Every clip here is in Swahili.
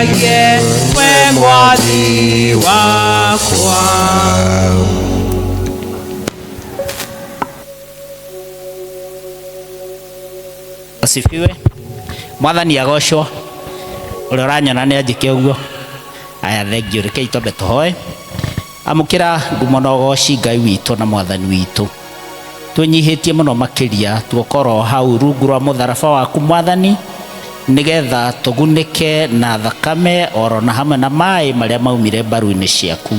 nĩngũthaithagie we mwathi wakwa. Asifiwe. Mwathani agocwo. Uri uranyona ni anjike uguo. Aya thengio reke itombe tuhoe. Amukira ngumo na ugoci Ngai witu na mwathani witu. Tunyihitie muno makiria tuokoro hau rungu rwa mutharaba waku mwathani, nigetha tugunike na thakame oro na hamwe na mai maria maumire mbaru-ini ciaku.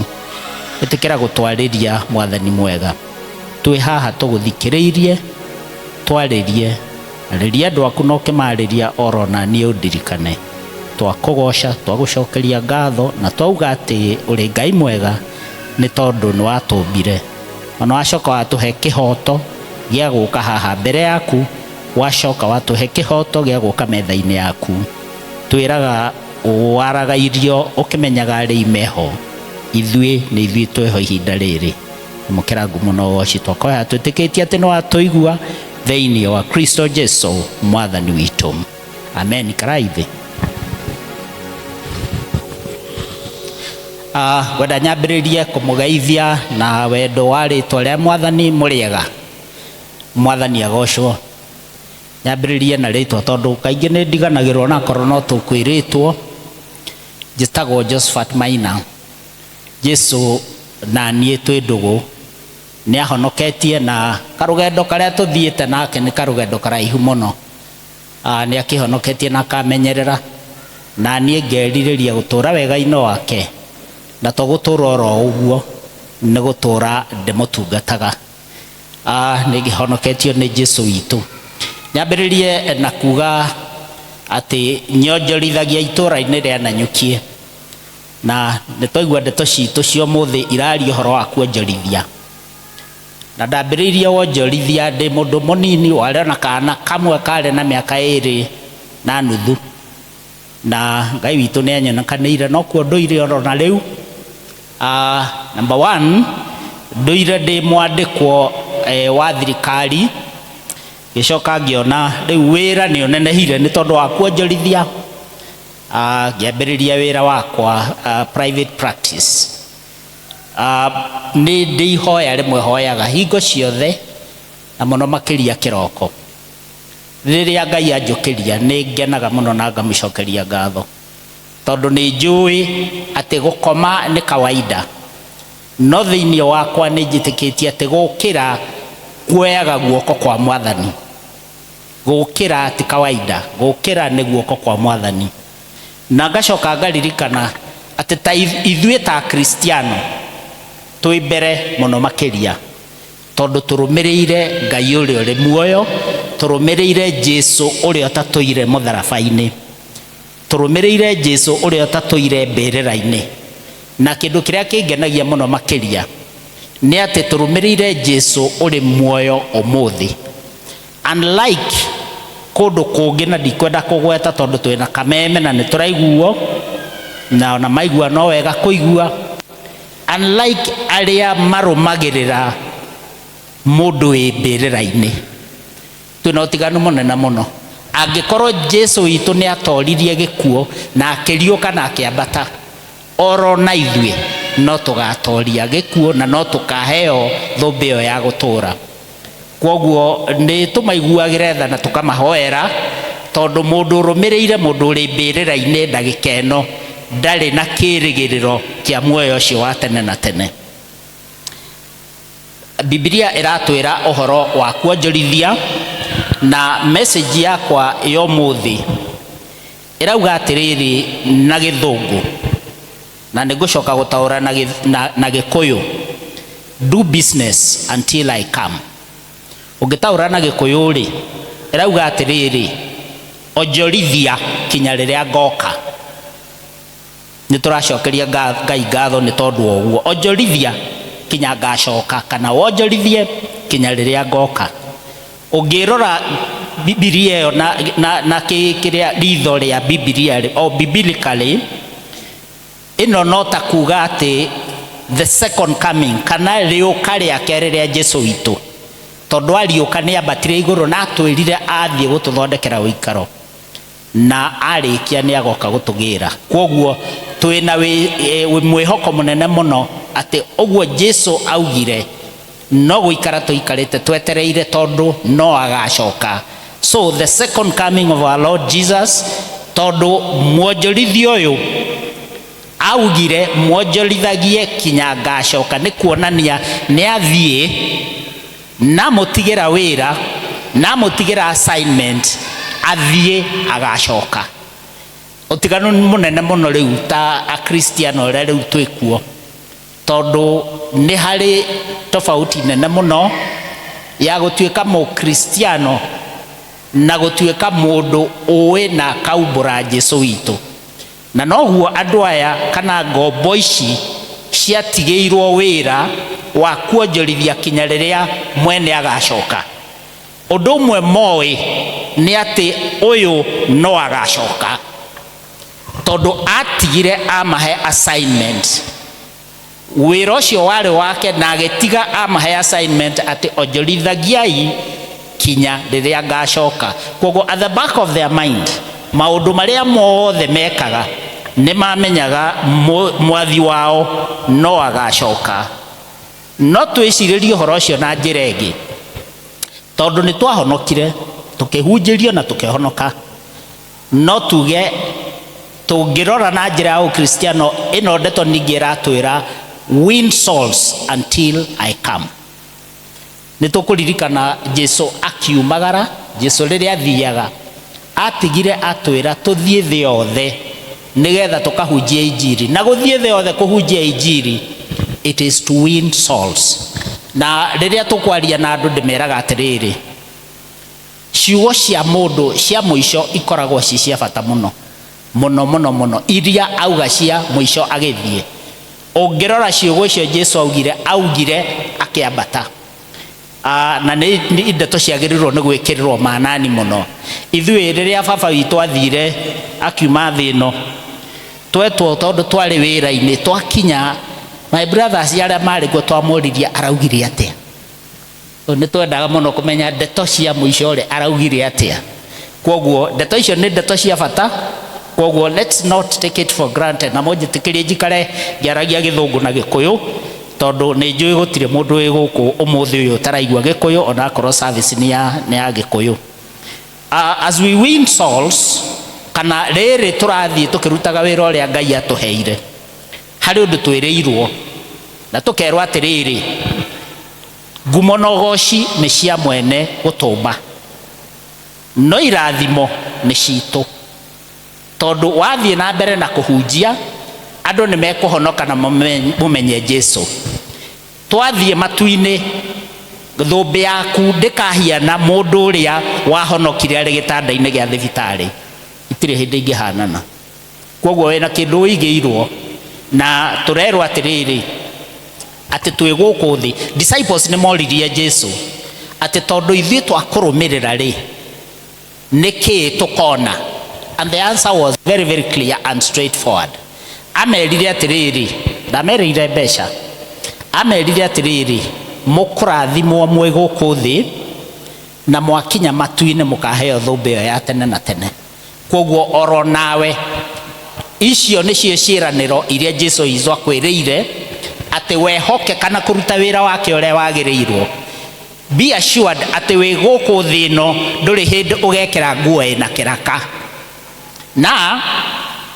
Itikira gutwariria mwathani mwega. Twi haha tuguthikiriirie, twaririe ariria andu aku no kimariria oro na ni undirikane. Twakugoca, twagucokeria ngatho na twauga ati uri Ngai mwega ni tondu ni watumbire. Ona wacoka watuhe kihoto gia guka haha mbere yaku, wacoka watuhe kihoto gia guka metha-ini yaku. Twiraga waragairio ukimenyaga ari imeho, ithui ni ithui tweho ihinda riri. Amukira ngumo na ugoci twakoya twitikitie ati ni watuigua thiini wa Kristo Jesu mwathani witu. Amen. Karaithi. Wenda nyambiririe kumugeithia na wendo wa ritwa ria mwathani muriega. Mwathani agocwo. Nyambiririe na ritwa tondu kaingi ni ndiganagirwo na korwo no tukwiritwo. Njitagwo Josphat Maina. Jesu na nie twi ndugu ni ahonoketie na karugendo karia tuthiite nake ni karugendo karaihu muno. Ni akihonoketie na akamenyerera na nie ngeririria gutura wega-ini wake. Na tugutura oro uguo ni gutura ndimutungataga. Ni gihonoketio ni Jesu witu. Nyambiririe na kuga ati nyonjorithagia itura-ini ria Nanyukie, na nitwaigua ndeto citu cio muthi iraria uhoro wa kuonjorithia. Na ndambiririe wonjorithia ndi mundu munini wari na kana kamwe kari na miaka 2 na nuthu. Na Ngai witu ni anyonekanire no kuo nduire oro na riu. Number 1, nduire ndi mwandikwo wa thirikari, gicoka ngiona riu wira ni unenehire ni tondu wa kuonjorithia. Ngiambiriria wira wakwa private practice. Ni ndihoya rimwe hoyaga hingo ciothe na muno makiria kiroko. Riria Ngai anjukiria ni ngenaga muno na ngamucokeria ngatho, tondu ni njui ati gukoma ni kawaida, no thiini wakwa ni njitikitie ati gukira kuoyaga guoko kwa mwathani. Gukira ati kawaida, gukira ni guoko kwa mwathani. Na ngacoka ngaririkana ati ta ithuĩ ta Kristiano twi mbere muno makiria, tondu turumirire Ngai uria uri muoyo, turumirire Jesu uria utatuire mutharaba-ini, turumirire Jesu uria utatuire mbirira-ini. Na kindu kiria kingenagia muno makiria ni ati turumirire Jesu uri muoyo umuthi. Unlike kundu kungi, na ndikwenda kugweta tondu twina kameme na nituraiguo na ona maigua no wega kuigua, unlike aria marumagirira mundu wi mbirira-ini, twina utiganu munene muno. Angikorwo Jesu witu ni atoririe gikuo na akiriuka na akiambata, oro na ithui no tugatoria gikuo na no tukaheo thumbi iyo ya gutura. Kwoguo ni tumaiguagire tha na tukamahoera, tondu mundu urumirire mundu uri mbirira-ini ndagika ino ndari na kirigiriro kia muoyo ucio wa tene na tene. Biblia iratwira uhoro wa kuonjorithia, na message yakwa yo muthi irauga atiriri na githungu, na nigucoka gutaura na Gikuyu: do business until I come. Ungitaura na Gikuyu ri irauga atiriri onjorithia kinya riria ngoka. Nituracokeria Ngai ngatho ni tondu oguo. Onjorithia kinya ngacoka, kana wonjorithie kinya riria ngoka. Ungirora Biblia yo na kiria ritho ria Biblia o biblically, ino no ta kuga ati the second coming, kana riuka riake riria Jesu witu, tondu ariuka ni ambatire iguru na atwirire athie gututhondekera uikaro. na arikia ni agoka gutugira. Kwoguo twina mwihoko munene muno ati ogwo Jesu augire no guikara tuikarite twetereire tondu no agacoka. So the second coming of our Lord Jesus, tondu mwonjorithio uyu augire mwonjorithagie kinya agacoka, ni kuonania ni athie na mutigira wira na mutigira assignment, athie agacoka. Utiganu munene muno riu ta a Kristiano riu twikuo, tondu ni hari tofauti nene muno ya gutuika mu Kristiano na gutuika mundu uwe na kaumbura Jesu witu. Na noguo andu aya kana ngombo ici ciatigeirwo wira wa kuonjorithia kinya riria mwene agacoka. Undu umwe moi ni ati uyu no agacoka, tondu atigire amahe assignment. Wira ucio wari wake na agetiga amahe assignment ati onjorithagiai kinya riria ngacoka. Kwoguo at the back of their mind, maundu maria mothe mekaga ni mamenyaga mwathi wao no agacoka. No twiciririe uhoro ucio na njira ingi, tondu ni twahonokire tukihunjirio na tukihonoka. No tuge tungirora na njira ya Ukristiano, ino ndeto ningi iratwira win souls until I come. Nitukuririkana Jesu akiumagara, Jesu riria athiaga atigire atwira tuthie thi yothe nigetha tukahunjia injiri. Na guthie thi yothe kuhunjia injiri, it is to win souls. Na riria tukwaria na andu ndimeraga atiriri, ciugo cia mundu cia muico ikoragwo ci cia bata muno muno muno muno, iria auga cia muico agithie. Ungirora ciugo icio Jesu augire akiambata, na ni ndeto ciagirirwo ni gwikirirwo manani muno. Ithui riria baba witu athire akiuma thi ino, twetwo tondu twari wira-ini, twakinya my brothers aria mari go twamuriria araugire atia. Ni twendaga muno kumenya ndeto cia muico ri araugire atia. Kwoguo ndeto icio ni ndeto cia bata. Kwoguo let's not take it for granted. Na mujitikirie njikare ngiaragia Githungu na Gikuyu, tondu ni njui gutire mundu wi guku umuthi uyu taraigua Gikuyu ona akorwo service ni ya Gikuyu. As we win souls, kana riri turathie tukirutaga wira uria Ngai atuheire, hari undu twirirwo na tukerwa atiriri, ngumo na ugoci ni cia mwene gutumba, no irathimo ni citu. Tondu wathie na mbere na kuhunjia, andu ni mekuhonoka na mumenye Jesu. Twathie matu-ini, thumbi yaku ndikahiana mundu uria wahonokire ari gitanda-ini gia thibitari, itire hindi ingihanana. Kwoguo wina kindu wigiirwo, na turerwo atiriri ati twi guku thi. Disciples ni moririe Jesu ati tondu ithie twakurumirira ri niki tukona. And the answer was very very clear and straightforward. Amerire atiriri, ndamerire mbeca, amerire atiriri, mukurathimwo mwe guku thi na mwakinya matu-ini mukaheo thumbi yo ya tene na tene. Kwoguo oro nawe icio nicio ciiraniro iria Jesu izwa kwiriire ati wehoke kana kuruta wira wake uria wagirirwo. Be assured ati wi guku thi ino nduri hindi ugekira nguo ina kiraka, na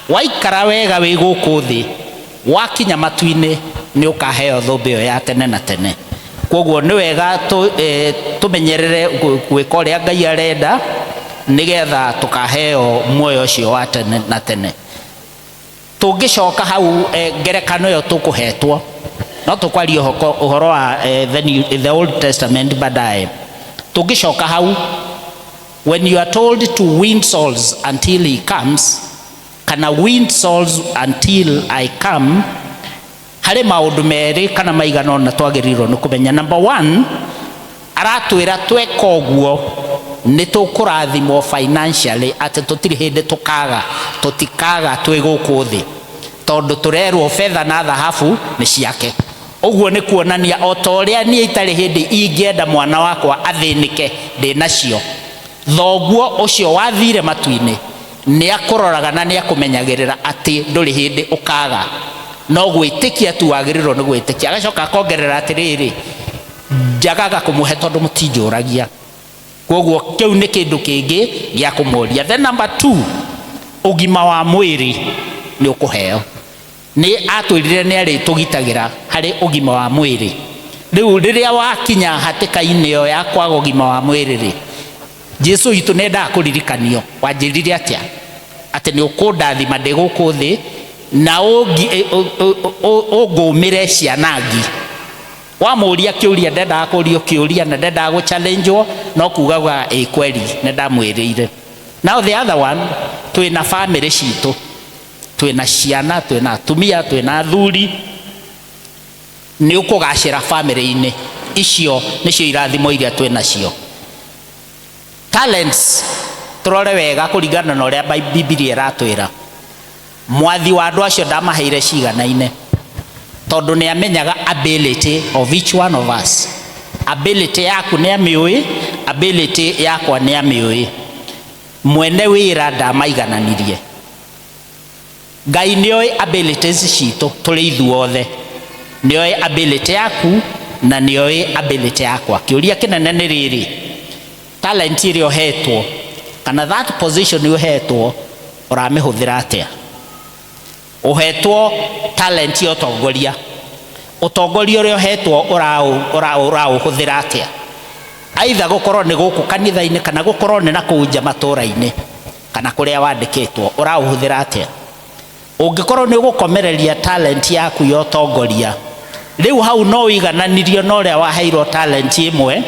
waikara wega wi guku thi wakinya matu-ini ni ukaheo thumbi yo ya tene na tene. Kwoguo ni wega tumenyerere gwika uria Ngai arenda nigetha tukaheo muoyo ucio wa tene na tene. Tungicoka hau ngerekano yo tukuhetwo, no tukwaria uhoro wa the Old Testament badaye. Tungicoka hau, when you are told to win souls until he comes, kana win souls until I come, hari maundu meri kana maigana na twagirirwo ni kumenya. Number 1, aratwira tweka uguo ni tukurathimwo financially, ati tutiri hindi tutikaga twi guku thi, tondu turerwo fedha na thahabu ni ciake. Uguo ni kuonania o ta uria nie itari hindi ingienda mwana wakwa athinike ndi nacio, thoguo ucio wathire matu-ini ni akuroraga na ni akumenyagirira ati nduri hindi ukaga no gwitikia tu wagirirwo ni gwitikia. Agacoka akongerera atiriri njagaga kumuhe tondu mutinjuragia, koguo kiu ni kindu kingi gia kumuria. Then number 2, ugima wa mwiri ni ukuheo. Ni atwirire ni ari tugitagira hari ugima wa mwiri. Riu riria wakinya hatika-ini yo ya kwaga ugima wa mwiri ri, Jesu witu nenda kuririkanio wanjirire atia ati ni ukundathima ndi guku thi na ungumire cianangi. Wamuria kiuria ndenda kurio kiuria na ndenda gu challenge no kugaga kweli nenda mwirire. Now the other one, twina family citu, twina ciana, twina atumia, twina athuri, ni ukugacira family-ini icio nicio irathimo iria twina cio. Talents turore wega kuringana na uria Biblia iratwira, mwathi wa andu acio ndamaheire ciganaine tondu ni amenyaga ability of each one of us. Ability yaku ni amiui, ability yakwa ni amiui. Mwene wira ndamaigananirie. Ngai nioi abilities citu turi ithuothe, nioi ability yaku na nioi ability yakwa. Kiuria kinene ni riri, talent iria uhetwo kana that position uhetwo uramihuthira atia? Uhetwo talent ya utongoria, utongoria uria uhetwo urauhuthira atia? Aidha gukorwo ni guku kanitha-ini kana gukorwo ni na kunja matura-ini kana kuria wandikitwo, urauhuthira atia? Ungikorwo ni gukomereria talent yaku ya utongoria, riu hau no igananirio no uria waheirwo talent imwe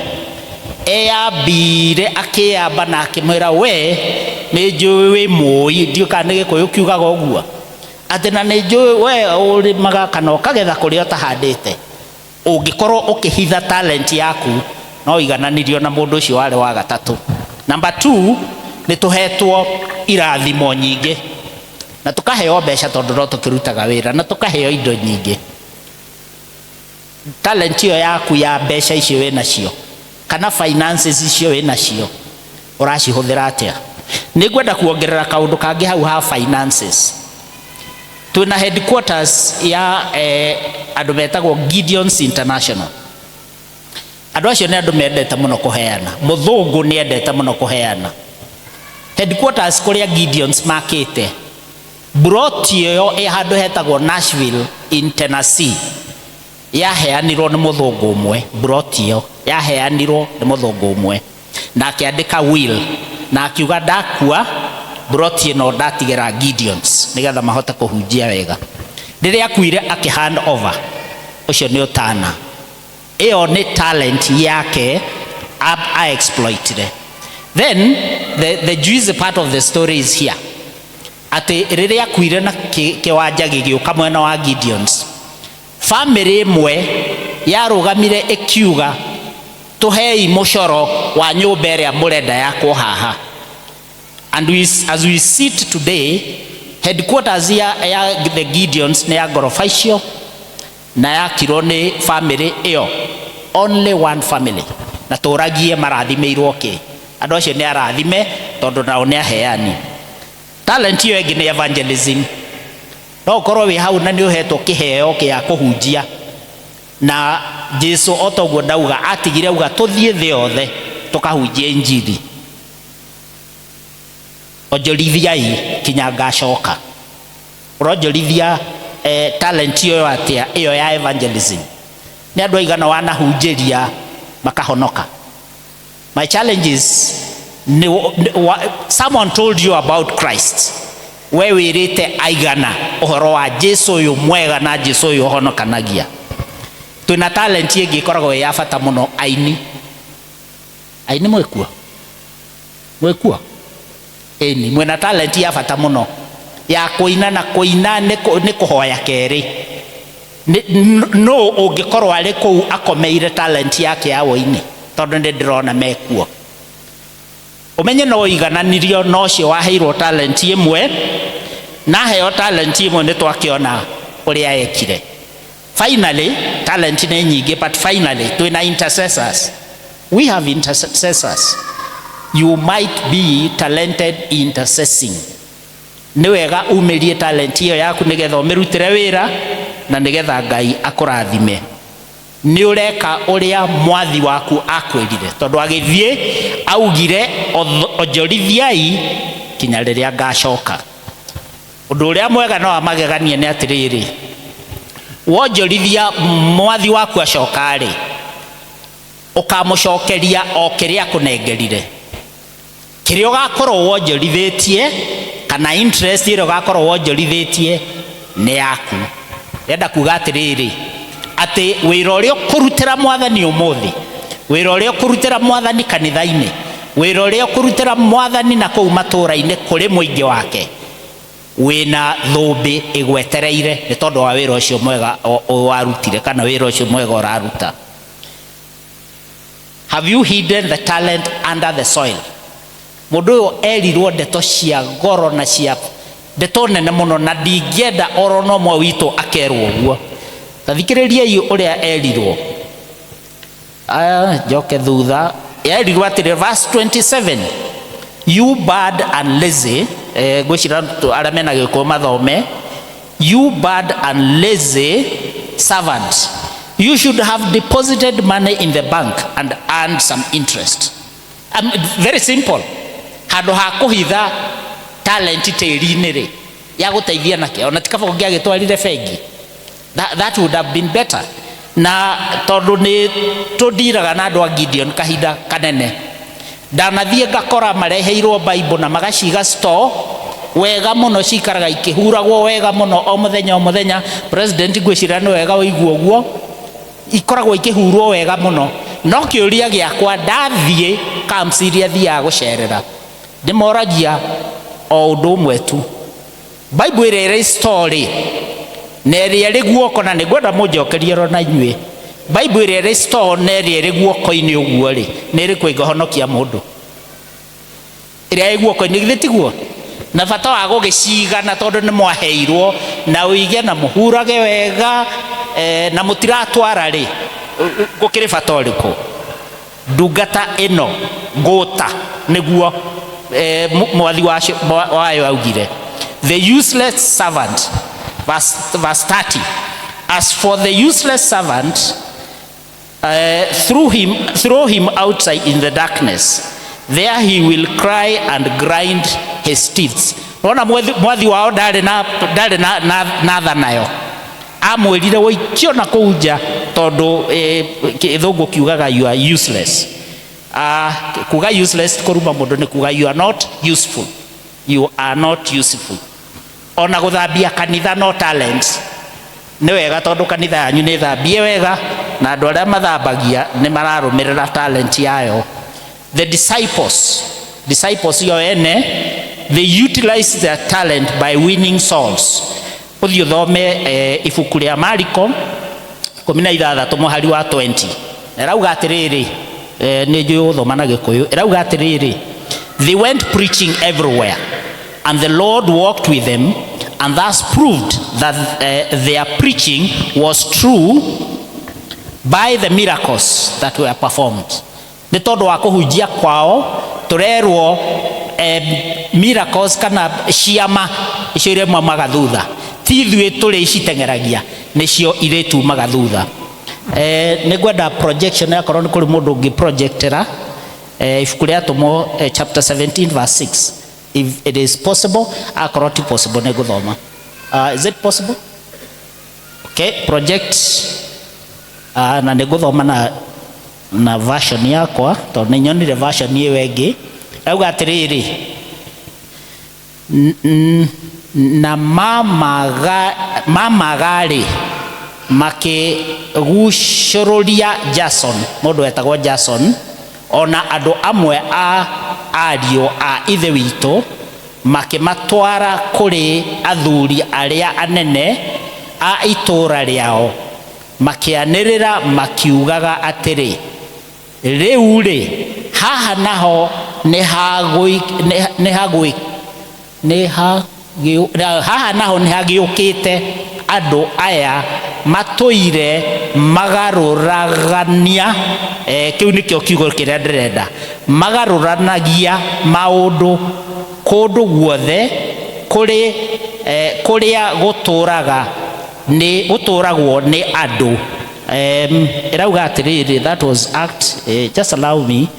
eyambire akiyamba na akimwira we ni njui wi mui, ndiuka ni Gikuyu kiugaga uguo ati na ni njui we urimaga kana ukagetha kuria utahandite. Ungikorwo ukihitha talent yaku no igananirio na mundu ucio wari wa gatatu. Number 2, ni tuhetwo irathimo nyingi na tukaheo mbeca tondu no tukirutaga wira na tukaheo indo nyingi. Talent iyo yaku ya mbeca icio wina cio kana finances icio wina cio uracihuthira atia? Ni gwenda kuongerera kaundu kangi hau ha finances. Tuna headquarters ya andu metagwo Gideon's International. Andu acio ni andu mendete muno kuheana, muthungu ni endete muno kuheana. Headquarters kuria Gideon's makite broti yo handu hetagwo Nashville in Tennessee, yaheanirwo ni muthungu umwe. Broti yo yaheanirwo ni muthungu umwe na akiandika will na akiuga ndakua broti no ndatigira Gideon's nigetha mahote kuhunjia wega. Riria akuire aki hand over, ucio ni utana. Iyo ni talent yake I exploited. Then the juicy part of the story is here. Ati riria akuire na kiwanja gigiuka mwena wa Gideon's, family imwe yarugamire ikiuga tuhei mucoro wa nyumba iria murenda yakwo haha. And as we sit today, headquarters ya the Gideon's ni ya gorofa icio na yakirwo ni family iyo, only one family. Na turagie marathimirwo ki andu acio ni arathime tondu nao ni aheani. Talent iyo ingi ni evangelism. No korwo wi hau na ni uhetwo kiheo kia kuhunjia, na Jesu otoguo ndauga atigire uga tuthie thi yothe tukahunjia injili. Onjorithiai kinya ngacoka. Uronjorithia talent iyo atia iyo ya evangelism? Ni andu aigana wanahunjiria makahonoka? My challenge is someone told you about Christ, we wirite aigana uhoro wa Jesu uyu mwega na Jesu uyu uhonokanagia. Twina talent ingi ikoragwo ya bata muno. Aini mwekuo eni mwena talent ya bata muno ya kuina, na kuina ni kuhoya keri. No ungikorwo ari kuu akomeire talent yake ya woini tondu ndi ndirona mekuo. Umenye no igananirio no cio waheirwo talent imwe na heo talent imwe ni twakiona uria ekire. Finally talent ni nyingi, but finally twina intercessors. We have intercessors. You might be talented intercessing nĩ wega umĩrie talent iyo yaku nĩgetha ũmĩrutĩre wĩra na nĩgetha Ngai akũrathime. Nĩ ũreka ũrĩa mwathi waku akwĩrire, tondũ agĩthiĩ augire onjorithiai kinya rĩrĩa ngacoka. Ũndũ ũrĩa mwega no amageganie nĩ atĩrĩrĩ, wonjorithia mwathi waku acoka-rĩ, ũkamũcokeria o kĩrĩa akũnengerire. Kĩrĩa ũgakorwo wonjorithĩtie kana interest ĩrĩa ũgakorwo wonjorithĩtie nĩ yaku. Yenda kuga atĩrĩrĩ, atĩ wĩra ũrĩa ũkũrutĩra mwathani ũmũthĩ, wĩra ũrĩa ũkũrutĩra mwathani kanitha-inĩ, wĩra ũrĩa ũkũrutĩra mwathani na kũu matũũra-inĩ kũrĩ mũingĩ wake, wĩna thũmbĩ ĩgwetereire nĩ tondũ wa wĩra ũcio mwega warutire kana wĩra ũcio mwega ũraruta. Have you hidden the talent under the soil? Mũndũ ũyũ erirwo ndeto cia goro na cia ndeto nene mũno, na ndingĩenda oro no mwe witũ akerwo ũguo. Tathikĩrĩriai ũrĩa erirwo. Njoke thutha. Erirwo atĩrĩ, verse 27, you bad and lazy, gwĩcira arĩa mena Gĩkũyũ mathome, you bad and lazy servant, you should have deposited money in the bank and earned some interest. Very simple. Handũ ha kũhitha talent tĩri-inĩ rĩ, ya gũteithia nakĩo, na tikaba ũngĩagĩtwarire bengi. That would have been better. Na tondũ nĩ tũndiraga na andũ a Gideon kahinda kanene, ndanathiĩ ngakora mareheirwo Bible na magaciga store wega mũno, cikaraga ikĩhuragwo wega mũno o mũthenya. President gwĩcira nĩ wega ũigua ũguo, ikoragwo ikĩhurwo wega mũno. No kĩũria gĩakwa, ndathiĩ camps iria thiaga gũcerera, ndĩmoragia o ũndũ ũmwe tu, Bible ĩrĩa ĩrĩ story na ĩrĩa ĩrĩ guoko, na nĩngwenda mũnjokerie ro na inyuĩ, Bible ĩrĩa ĩrĩ store na ĩrĩa ĩrĩ guoko-inĩ ũguo rĩ, nĩ ĩrĩkũ ĩngĩhonokia mũndũ? Ĩrĩa ĩ guoko-inĩ githĩ tiguo? Na bata wa gũgĩciga na tondũ nĩ mwaheirwo na ũige na mũhurage wega na mũtiratwara rĩ, gũkĩrĩ bata ũrĩkũ? Ndungata ĩno ngũta nĩguo mwathi wayo augire, the useless servant, verse 30, as for the useless servant, throw him outside in the darkness, there he will cry and grind his teeth. Ona mwathi wao ndarĩ na tha nayo, amwĩrire woikio na kũu nja, tondũ gĩthũngũ kiugaga you are useless. Kuga useless kũruma mũndũ nĩ kuga you are not useful, you are not useful. Ona gũthambia kanitha no talent. Nĩ wega tondũ kanitha yanyu nĩ thambie wega, na andũ arĩa mathambagia nĩ mararũmĩrĩra talent yayo. The disciples yo ene, they utilize their talent by winning souls. Ũthiĩ ũthome ibuku rĩa Mariko 16 mũhari wa 20. Ĩrauga atĩrĩrĩ, nĩ njũĩ gũthoma na Gĩkũyũ. Ĩrauga atĩrĩrĩ, they went preaching everywhere, and the Lord walked with them, and thus proved that their preaching was true by the miracles that were performed. Nĩ tondũ wa kũhunjia kwao tũrerwo miracles kana ciama icio irĩ maumaga thutha, ti ithuĩ tũrĩ iciteng'eragia, nĩcio irĩ tumaga thutha. Nĩ ngwenda projection yakorwo nĩ kũrĩ mũndũ ũngĩ projectera ibuku rĩa Atũmwo chapter 17 verse 6. If it is possible, akorwo ti possible nĩ ngũthoma. Is it possible? Okay, project. Na nĩ ngũthoma na version yakwa, tondũ nĩ nyonire version ĩyo ĩngĩ. Auga atĩrĩrĩ, na mamagarĩ makĩgucũrũria Jason, mũndũ wetagwo Jason, ona andũ amwe a ariũ a ithe witũ, makĩmatwara kũrĩ athuri arĩa anene a itũũra rĩao, makĩanĩrĩra makiugaga atĩrĩ, rĩu rĩ, haha naho haha naho nĩ hagĩũkĩte andũ aya matũire magarũragania, kĩu nĩkĩo kiugo kĩrĩa ndĩrenda, magarũranagia maũndũ kũndũ guothe kuria guturaga ni guturagwo ni andu. Irauga atiriri, that was Act. Just allow me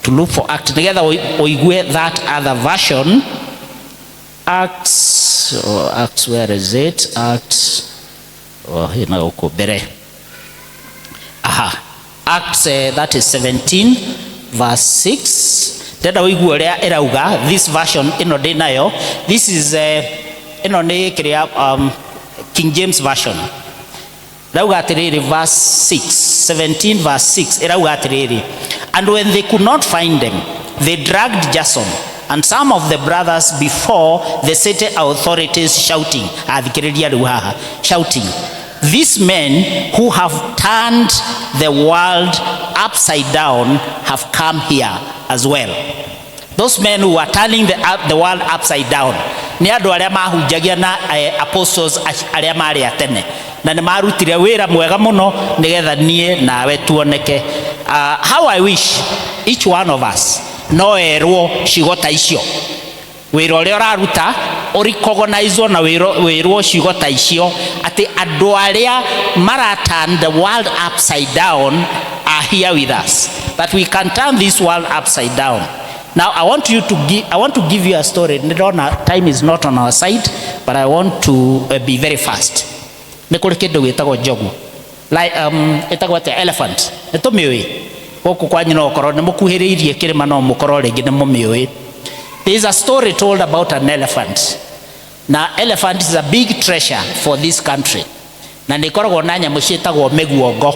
to look for Act together. Oigue that other version. Acts, where is it? Acts, Acts, that is 17 verse 6. This version this is King James version. Verse 6, 17 verse 6. And when they could not find them, they dragged Jason and some of the brothers before the city authorities, shouting, these men who have turned the world upside down have come here as well. Those men who are turning the world upside down ni andu aria mahunjagia na apostles aria mari atene na ni marutire wira mwega muno nigetha nie nawe tuoneke. How I wish each one of us no erwo cigota icio wira uria uraruta uricognize na wirwo cigota icio ati andu aria mara turn the world upside down are here with us, that we can turn this world upside down. Now I want to give you a story. Time is not on our side, but I want to be very fast. Nikuri kindu gitagwo njogu, like itagwo elephant. Nitumiwi guku kwanyu no korwo ni mukuhiriirie kirima no mukorwo ringi ni mumiwi. There is a story told about an elephant. Now elephant is a big treasure for this country. Na nikoragwo na nyamu ciitagwo miguongo.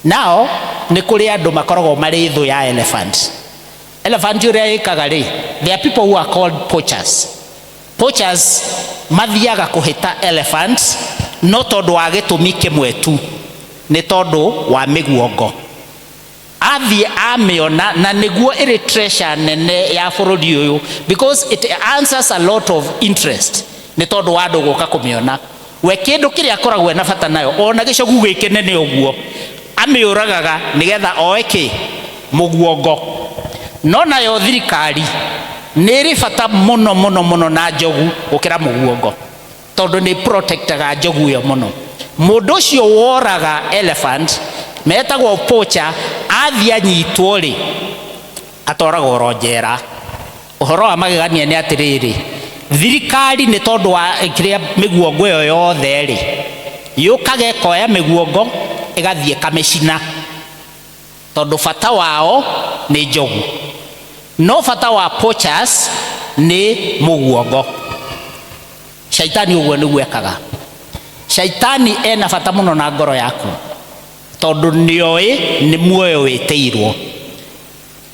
Now nikuri andu makoragwo mari thu ya elephant. Elephant uria ikaga ri, there are people who are called poachers. Poachers mathiaga kuhita elephants no tondu wa gitumi kimwe tu, ni tondu wa miguongo. Athie amiona na niguo iri treasure nene ya bururi uyu, because it answers a lot of interest, ni tondu wa andu guka kumiona. We kindu kiria akoragwo na bata nayo ona gicogu giki nene uguo amiuragaga nigetha oeke muguongo. No nayo thirikari niri bata muno muno muno na njogu gukira muguongo, tondu ni protectaga njogu yo muno. Mundu ucio woraga elephant metagwo poacher, athia nyitwo ri atoragwo ronjera. Uhoro wa magegania ni atiriri, thirikari ni tondu wa kiria miguongo yo yothe ri yukage koya miguongo igathie kamecina, tondu bata wao ni njogu. No bata wa poachers ni muguongo. Shaitani uguo niguo ekaga. Shaitani ena bata muno na ngoro yaku, tondu nioi ni muoyo witeirwo.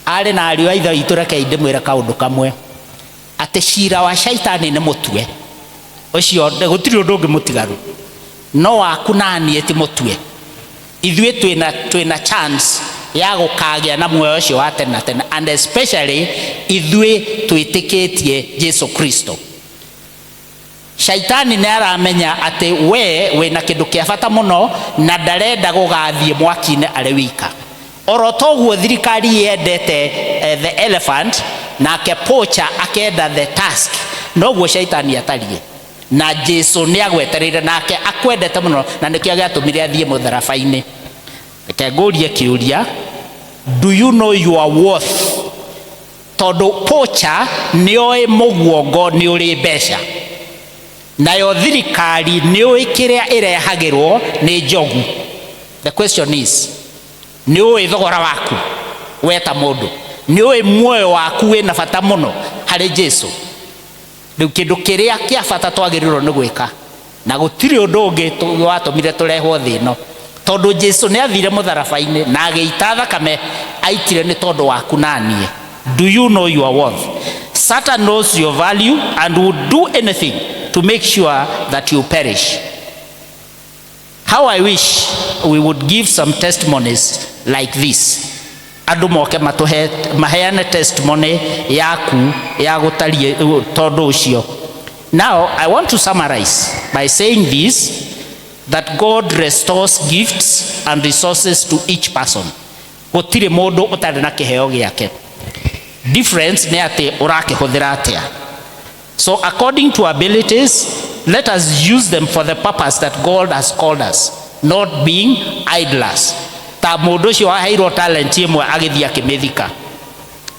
Ari na ariu aitha itu reke ndimwire kaundu kamwe, ati cira wa shaitani ni mutwe ucio gutiri undu ungi mutigaru, no waku nani ti mutwe. Ithuĩ twina chance ya gukagia na muoyo ucio wa tene na tene, and especially ithuĩ twitikitie Jesu Kristo. Shaitani ni aramenya ati we wina kindu kia bata muno na ndarenda gugathie mwaki-ini ari wika. Oro toguo thirikari yendete the elephant na ke poacher akenda the tusk, noguo shaitani atarie. Na Jesu ni agwetereire nake akwendete muno, na nikio giatumire athie mutharabai-ini. Reke ngurie kiuria, do you know your worth? Tondu poacher nioi muguongo ni uri mbeca, nayo thirikari nioi kiria irehagirwo ni njogu. The question is, nioi thogora waku weta mundu? Nioi muoyo waku wina bata muno hari Jesu? Riu kindu kiria kia bata twagirirwo ni gwika, na gutiri undu ungi watumire turehwo thino, tondu Jesu ni athire mutharabai-ini na agiita thakame aitire ni tondu waku na nie. Do you know your worth? Satan knows your value and would do anything to make sure that you perish. How I wish we would give some testimonies like this. Andu moke maheane testimony yaku ya gutarie tondu ucio. Now I want to summarize by saying this, that God restores gifts and resources to each person. Gutire mundu utari na kiheo giake. Difference ni ati urakihuthira atia. So according to abilities, let us use them for the purpose that God has called us, not being idlers. Ta mundu ucio aheirwo talent imwe agithia kimithika.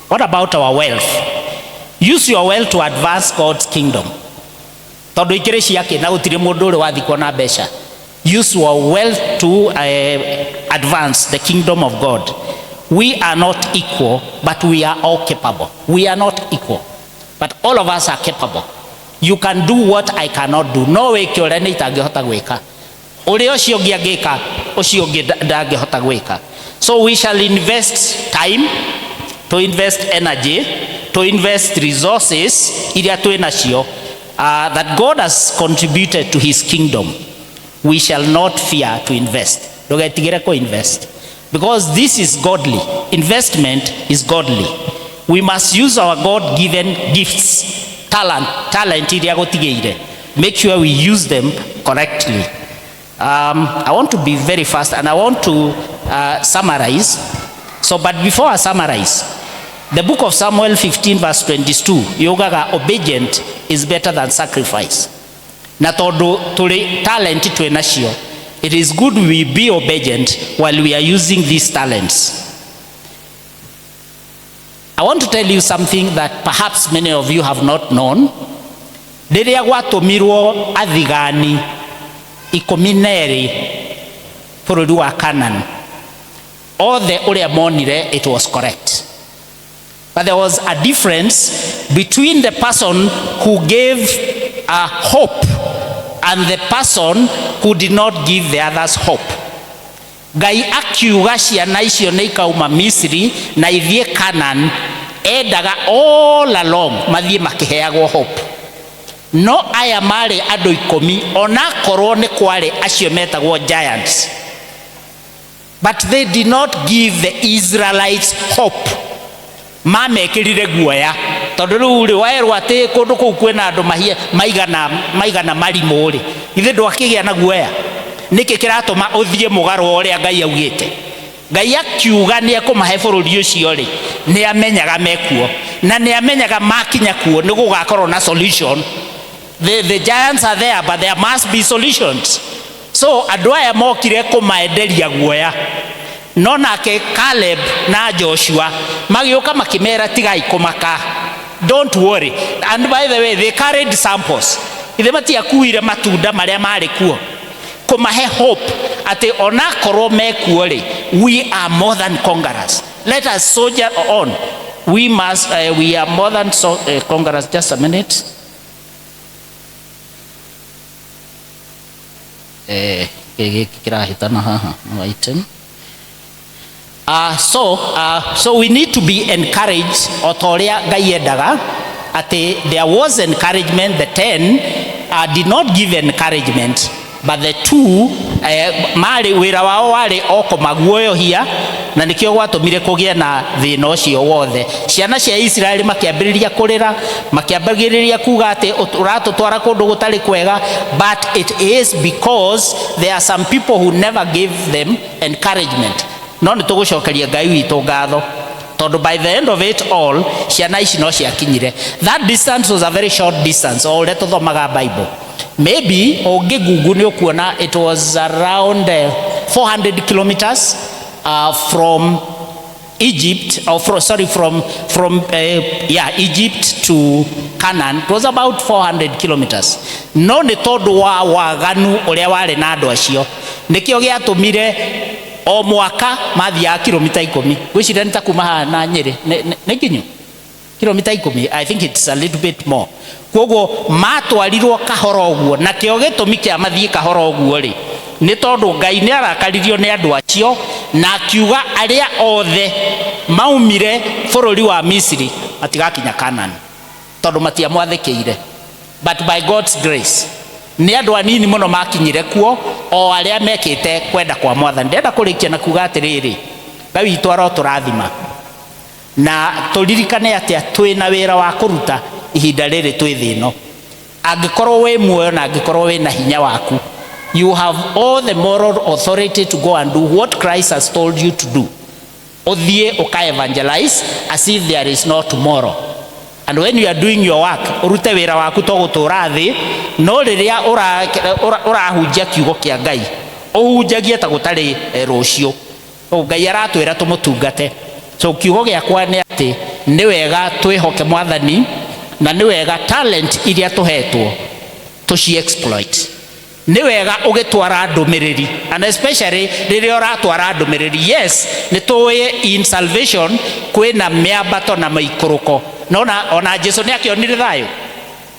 What about our wealth? Use your wealth to advance God's kingdom. Tondu ikire ciake na gutire mundu uri wathikwo na mbeca. Use your wealth to advance the kingdom of God. We are not equal, but we are all capable. We are not equal, but all of us are capable. You can do what I cannot do. No way kiore ni itangihota gwika. Uri ucio ungi angika, ucio ungi ndangihota gwika. So we shall invest time, to invest energy, to invest resources iria twi nacio that God has contributed to his kingdom. We shall not fear to invest. Ndugetigire ku invest, because this is godly. Investment is godly. We must use our God-given gifts, talent iria gutigeire. Make sure we use them correctly. I want to be very fast and I want to summarize. So, but before I summarize, the book of Samuel 15 verse 22, yogaga obedient is better than sacrifice. Na tondu tuli talent twe nacio, it is good we be obedient while we are using these talents. I want to tell you something that perhaps many of you have not known. Riria gwatumirwo athigani 12 bururi wa Canaan, othe uria monire it was correct. But there was a difference between the person who gave a hope and the person who did not give the others hope. Ngai akiuga ciana icio nĩ ikauma Misiri na ithie Canaan, endaga all along mathie makiheagwo hope. No aya mari andu 10 ona korwo nĩ kwari acio metagwo giants, but they did not give the Israelites hope. Mamekirire guoya tondu riu ri waerwo ati kundu kuu kwina andu mahie maigana marimu ri ithe ndwakigia na guoya. Niki kiratuma uthie mugaro uria Ngai augite. Ngai akiuga ni ekumahe bururi ucio ri ni amenyaga mekuo na ni amenyaga makinya kuo ni gugakorwo na solution. The giants are there, but there must be solutions. So andu aya mokire kumaenderia guoya. No nake Caleb na Joshua magioka makimera tigai kumaka. Don't worry. And by the way, they carried samples. Ithe matiakuire matunda maria mari kuo kumahe hope ati ona korwo mekuo ri, we are more than conquerors. Let us soldier on. We are more than conquerors. Just a minute. So we need to be encouraged. Otoria Ngai endaga ati there was encouragement. The 10 did not give encouragement, but the 2 mari wira wao wari okumaguoyo hia na nikio gwatumire kugia na thina ucio wothe. Ciana cia Israeli makiambiriria kurira, makiambiriria kuga ati uratutwara kundu gutari kwega, but it is because there are some people who never gave them encouragement. No ni tugucokeria Ngai witu ngatho tondu by the end of it all ciana ici no ciakinyire. That distance was a very short distance. O uria tuthomaga Bible, maybe onge Google ni ukuona it was around 400 kilometers from Egypt, or from Egypt to Canaan. It was about 400 kilometers. No ni tondu wa waganu uria wari na andu acio nikio giatumire o mwaka mathia kilomita 10. Gwicira nitakuma ha na Nyeri ne kinyu kilomita 10. I think it's a little bit more. Koguo matwarirwo kahoro uguo na kio gitumi kia mathie kahoro uguo ri ni tondu Ngai ni arakaririo ni andu acio na akiuga aria othe maumire bururi wa Misiri matigakinya Canaan tondu matia mwathekeire. But by God's grace ni andu anini muno makinyire kuo, o aria mekite kwenda kwa Mwathani. Ndenda kurikia na kuga atiriri, Ngai witu aroturathima na turirikane atia twina wira wa kuruta ihinda riri twi thino. Angikorwo we muoyo na angikorwo we na hinya waku, you have all the moral authority to go and do what Christ has told you to do. Uthie uka evangelize as if there is no tomorrow. And when you are doing your work, urute wira waku to gutura thi, no riria urahunjia kiugo kia Ngai, uhunjagie ta gutari rucio. Ngai aratwira tumutungate. So kiugo giakwa ni ati ni wega twihoke Mwathani, na ni wega talent iria tuhetwo tuci exploit. Ni wega ugitwara ndumiriri, and especially riria uratwara ndumiriri. Yes, ni tuwe in salvation kwina miambato na maikuruko. Nona ona Jesu ni akionire thayo.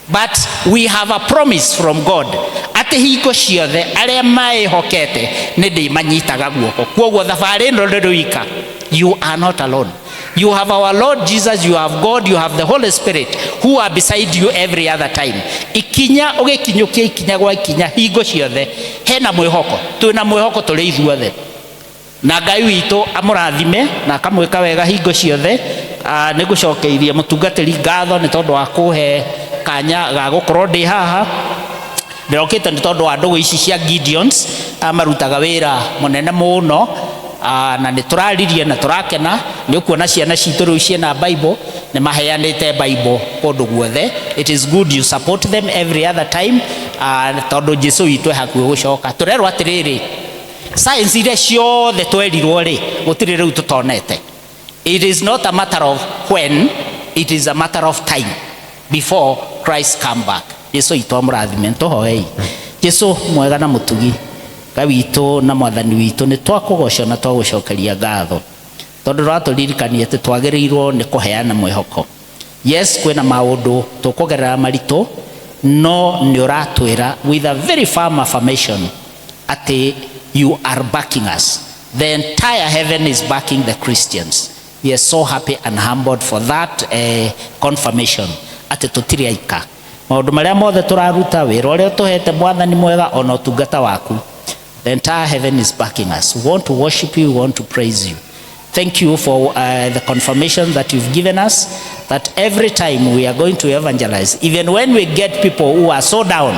But we have a promise from God ati hingo ciothe aria maihokete ni ndimanyitaga guoko. Kwoguo thabari ino ndirwika. You are not alone. You have our Lord Jesus, you have God, you have the Holy Spirit who are beside you every other time. Ikinya ugikinyukia ikinya gwa ikinya hingo ciothe hena mwihoko. Twina mwihoko tuli ithuothe. Na Ngai witu amurathime na akamwika wega hingo ciothe. Ni gucokeirie mutungatiri ngatho ni tondu wa kuhe kanya ga gukorwo ndi haha. Ndokite ni tondu wa ndugu ici cia Gideons amarutaga wira munene muno. Na ni turaririe na turakena ni ukuona ciana citu riu ciena Bible ni maheanite Bible kundu guothe. It is good you support them every other time. Tondu Jesu witu hakuhi gucoka. Turerwo atiriri science iria ciothe twerirwo ri gutiri riu tutonete. It is not a matter of when, it is a matter of time before Christ come back. Jesu witu amurathime tuhoei. Jesu mwega na mutugi Ngai witu na Mwathani witu ni twakugoca na twagucokeria ngatho tondu raturirikania ati twagirirwo ni kuheana mwihoko. Yes, kwina maundu tukugerera maritu, no ni uratwira with a very firm affirmation ati you are backing us. The entire heaven is backing the Christians. We are so happy and humbled for that confirmation ati tutiri aika. Maundu maria mothe turaruta wira uria tuhete Mwathani mwega ona utungata waku, the entire heaven is backing us. We want to worship you, we want to praise you. Thank you for the confirmation that you've given us, that every time we are going to evangelize, even when we get people who are so down,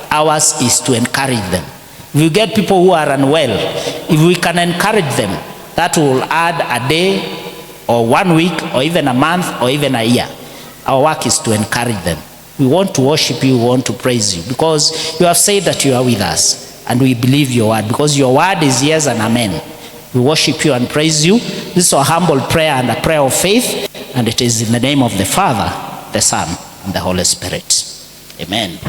ours is to encourage them. If we get people who are unwell, if we can encourage them, that will add a day or 1 week or even a month or even a year. Our work is to encourage them. We want to worship you, we want to praise you, because you have said that you are with us. And we believe your word, because your word is yes and amen. We worship you and praise you. This is a humble prayer and a prayer of faith, and it is in the name of the Father, the Son, and the Holy Spirit. Amen.